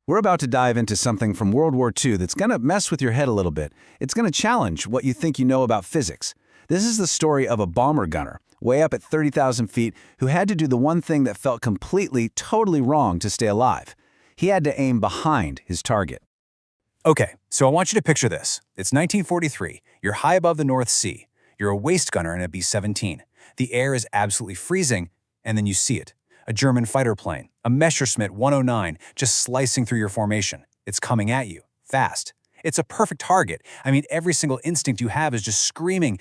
We're about to dive into something from World War II that's going to mess with your head a little bit. It's going to challenge what you think you know about physics. This is the story of a bomber gunner, way up at 30,000 feet, who had to do the one thing that felt completely, totally wrong to stay alive. He had to aim behind his target. Okay, so I want you to picture this. It's 1943. You're high above the North Sea. You're a waist gunner in a B-17. The air is absolutely freezing, and then you see it. A German fighter plane, a Messerschmitt 109, just slicing through your formation. It's coming at you, fast. It's a perfect target. I mean, every single instinct you have is just screaming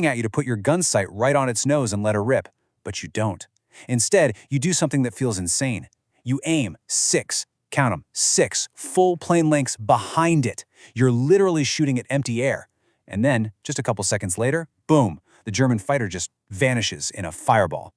at you to put your gun sight right on its nose and let her rip. But you don't. Instead, you do something that feels insane. You aim 6, count them, 6 full plane lengths behind it. You're literally shooting at empty air. And then, just a couple seconds later, boom, the German fighter just vanishes in a fireball.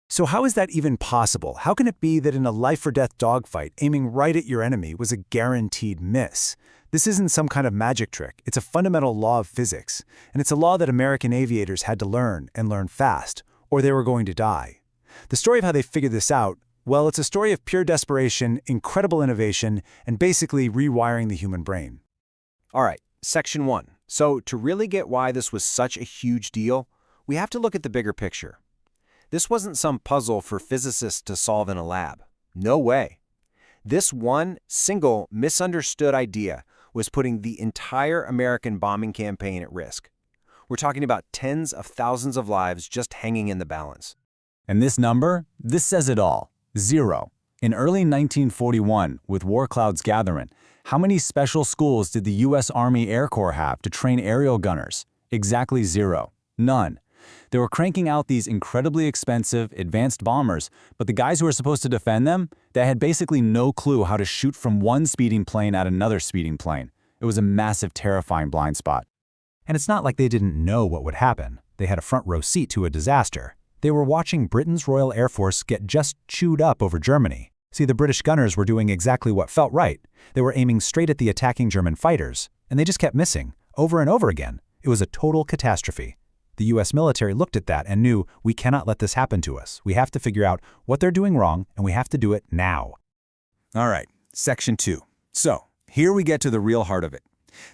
So how is that even possible? How can it be that in a life-or-death dogfight, aiming right at your enemy was a guaranteed miss? This isn't some kind of magic trick. It's a fundamental law of physics, and it's a law that American aviators had to learn, and learn fast, or they were going to die. The story of how they figured this out, well, it's a story of pure desperation, incredible innovation, and basically rewiring the human brain. All right, Section 1. So to really get why this was such a huge deal, we have to look at the bigger picture. This wasn't some puzzle for physicists to solve in a lab. No way. This one single misunderstood idea was putting the entire American bombing campaign at risk. We're talking about tens of thousands of lives just hanging in the balance. And this number? This says it all. 0. In early 1941, with war clouds gathering, how many special schools did the U.S. Army Air Corps have to train aerial gunners? Exactly 0. None. They were cranking out these incredibly expensive, advanced bombers, but the guys who were supposed to defend them, they had basically no clue how to shoot from one speeding plane at another speeding plane. It was a massive, terrifying blind spot. And it's not like they didn't know what would happen. They had a front row seat to a disaster. They were watching Britain's Royal Air Force get just chewed up over Germany. See, the British gunners were doing exactly what felt right. They were aiming straight at the attacking German fighters, and they just kept missing, over and over again. It was a total catastrophe. The U.S. military looked at that and knew, we cannot let this happen to us. We have to figure out what they're doing wrong, and we have to do it now. All right, Section 2. So, here we get to the real heart of it.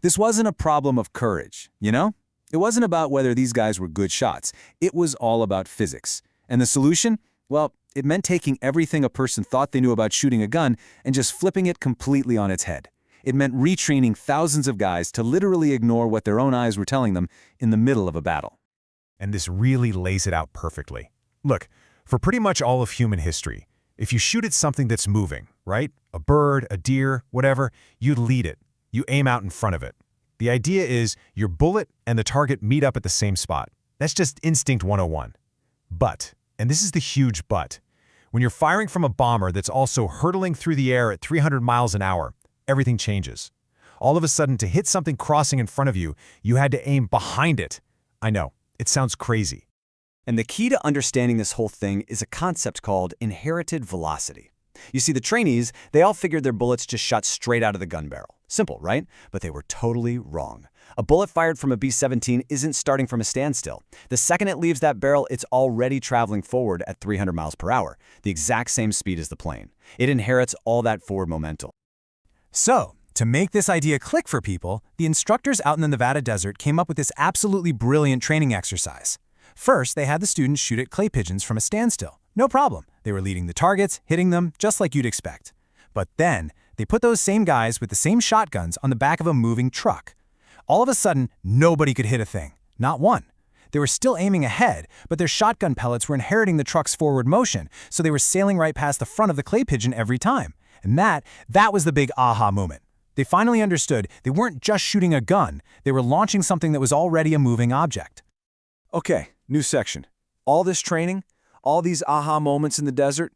This wasn't a problem of courage, you know? It wasn't about whether these guys were good shots. It was all about physics. And the solution? Well, it meant taking everything a person thought they knew about shooting a gun and just flipping it completely on its head. It meant retraining thousands of guys to literally ignore what their own eyes were telling them in the middle of a battle. And this really lays it out perfectly. Look, for pretty much all of human history, if you shoot at something that's moving, right? A bird, a deer, whatever, you lead it. You aim out in front of it. The idea is your bullet and the target meet up at the same spot. That's just instinct 101. But, and this is the huge but, when you're firing from a bomber that's also hurtling through the air at 300 miles an hour, everything changes. All of a sudden, to hit something crossing in front of you, you had to aim behind it. I know. It sounds crazy. And the key to understanding this whole thing is a concept called inherited velocity. You see, the trainees, they all figured their bullets just shot straight out of the gun barrel. Simple, right? But they were totally wrong. A bullet fired from a B-17 isn't starting from a standstill. The second it leaves that barrel, it's already traveling forward at 300 miles per hour, the exact same speed as the plane. It inherits all that forward momentum. So, to make this idea click for people, the instructors out in the Nevada desert came up with this absolutely brilliant training exercise. First, they had the students shoot at clay pigeons from a standstill. No problem. They were leading the targets, hitting them, just like you'd expect. But then, they put those same guys with the same shotguns on the back of a moving truck. All of a sudden, nobody could hit a thing. Not one. They were still aiming ahead, but their shotgun pellets were inheriting the truck's forward motion, so they were sailing right past the front of the clay pigeon every time. And that was the big aha moment. They finally understood they weren't just shooting a gun, they were launching something that was already a moving object. Okay, new section. All this training, all these aha moments in the desert,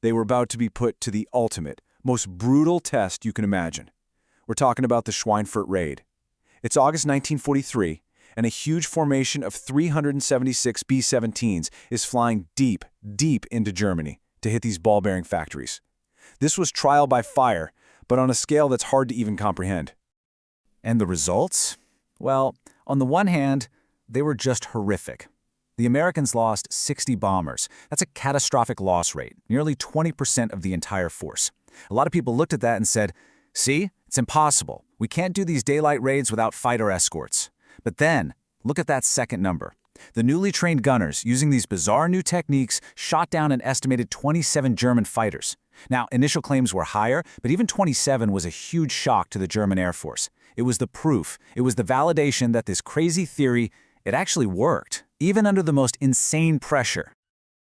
they were about to be put to the ultimate, most brutal test you can imagine. We're talking about the Schweinfurt raid. It's August 1943, and a huge formation of 376 B-17s is flying deep, deep into Germany to hit these ball-bearing factories. This was trial by fire, but on a scale that's hard to even comprehend. And the results? Well, on the one hand, they were just horrific. The Americans lost 60 bombers. That's a catastrophic loss rate, nearly 20% of the entire force. A lot of people looked at that and said, see, it's impossible. We can't do these daylight raids without fighter escorts. But then, look at that second number. The newly trained gunners, using these bizarre new techniques, shot down an estimated 27 German fighters. Now, initial claims were higher, but even 27 was a huge shock to the German Air Force. It was the proof, it was the validation that this crazy theory, it actually worked, even under the most insane pressure.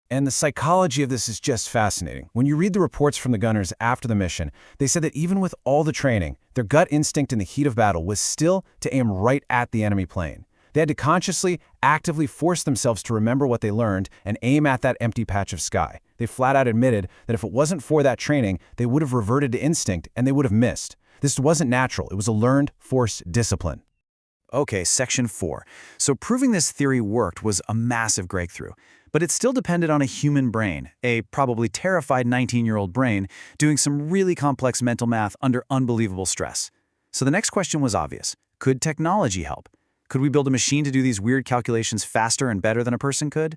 And the psychology of this is just fascinating. When you read the reports from the gunners after the mission, they said that even with all the training, their gut instinct in the heat of battle was still to aim right at the enemy plane. They had to consciously, actively force themselves to remember what they learned and aim at that empty patch of sky. They flat out admitted that if it wasn't for that training, they would have reverted to instinct and they would have missed. This wasn't natural. It was a learned, forced discipline. Okay, section 4. So proving this theory worked was a massive breakthrough. But it still depended on a human brain, a probably terrified 19-year-old brain, doing some really complex mental math under unbelievable stress. So the next question was obvious. Could technology help? Could we build a machine to do these weird calculations faster and better than a person could?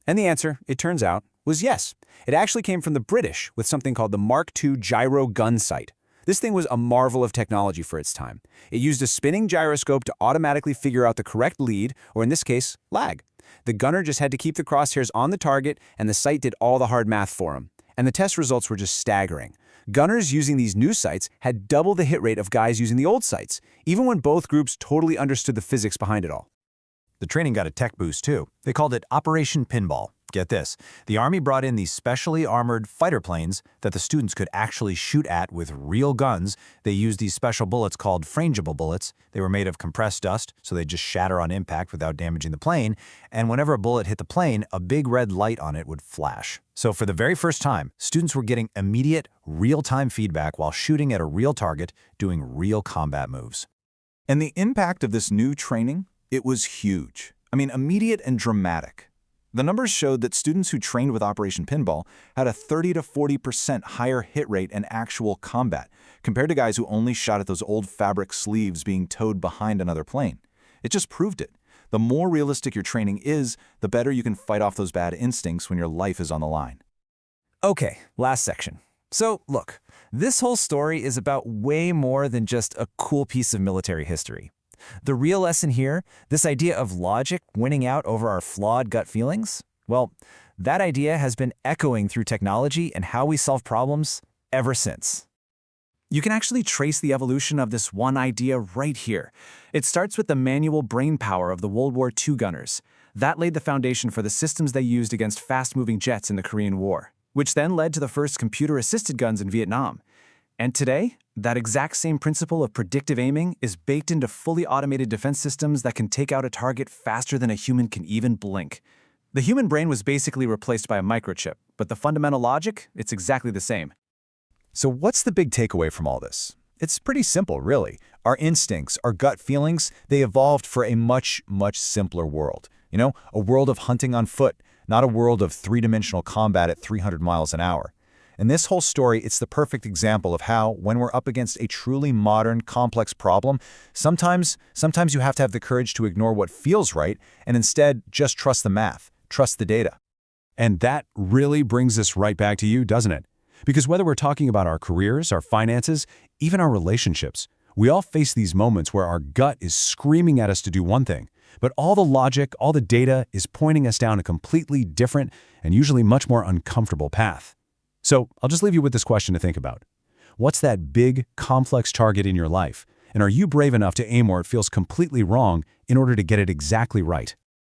And the answer, it turns out, was yes. It actually came from the British with something called the Mark II gyro gun sight. This thing was a marvel of technology for its time. It used a spinning gyroscope to automatically figure out the correct lead, or in this case, lag. The gunner just had to keep the crosshairs on the target, and the sight did all the hard math for him. And the test results were just staggering. Gunners using these new sights had double the hit rate of guys using the old sights, even when both groups totally understood the physics behind it all. The training got a tech boost, too. They called it Operation Pinball. Get this, the Army brought in these specially armored fighter planes that the students could actually shoot at with real guns. They used these special bullets called frangible bullets. They were made of compressed dust, so they'd just shatter on impact without damaging the plane. And whenever a bullet hit the plane, a big red light on it would flash. So for the very first time, students were getting immediate, real-time feedback while shooting at a real target, doing real combat moves. And the impact of this new training, it was huge. I mean, immediate and dramatic. The numbers showed that students who trained with Operation Pinball had a 30 to 40% higher hit rate in actual combat, compared to guys who only shot at those old fabric sleeves being towed behind another plane. It just proved it. The more realistic your training is, the better you can fight off those bad instincts when your life is on the line. Okay, last section. So, look, this whole story is about way more than just a cool piece of military history. The real lesson here, this idea of logic winning out over our flawed gut feelings, well, that idea has been echoing through technology and how we solve problems ever since. You can actually trace the evolution of this one idea right here. It starts with the manual brain power of the World War II gunners. That laid the foundation for the systems they used against fast-moving jets in the Korean War, which then led to the first computer-assisted guns in Vietnam. And today, that exact same principle of predictive aiming is baked into fully automated defense systems that can take out a target faster than a human can even blink. The human brain was basically replaced by a microchip, but the fundamental logic, it's exactly the same. So what's the big takeaway from all this? It's pretty simple, really. Our instincts, our gut feelings, they evolved for a much, much simpler world. You know, a world of hunting on foot, not a world of three-dimensional combat at 300 miles an hour. In this whole story, it's the perfect example of how, when we're up against a truly modern, complex problem, sometimes you have to have the courage to ignore what feels right and instead just trust the math, trust the data. And that really brings us right back to you, doesn't it? Because whether we're talking about our careers, our finances, even our relationships, we all face these moments where our gut is screaming at us to do one thing, but all the logic, all the data is pointing us down a completely different and usually much more uncomfortable path. So I'll just leave you with this question to think about. What's that big, complex target in your life? And are you brave enough to aim where it feels completely wrong in order to get it exactly right?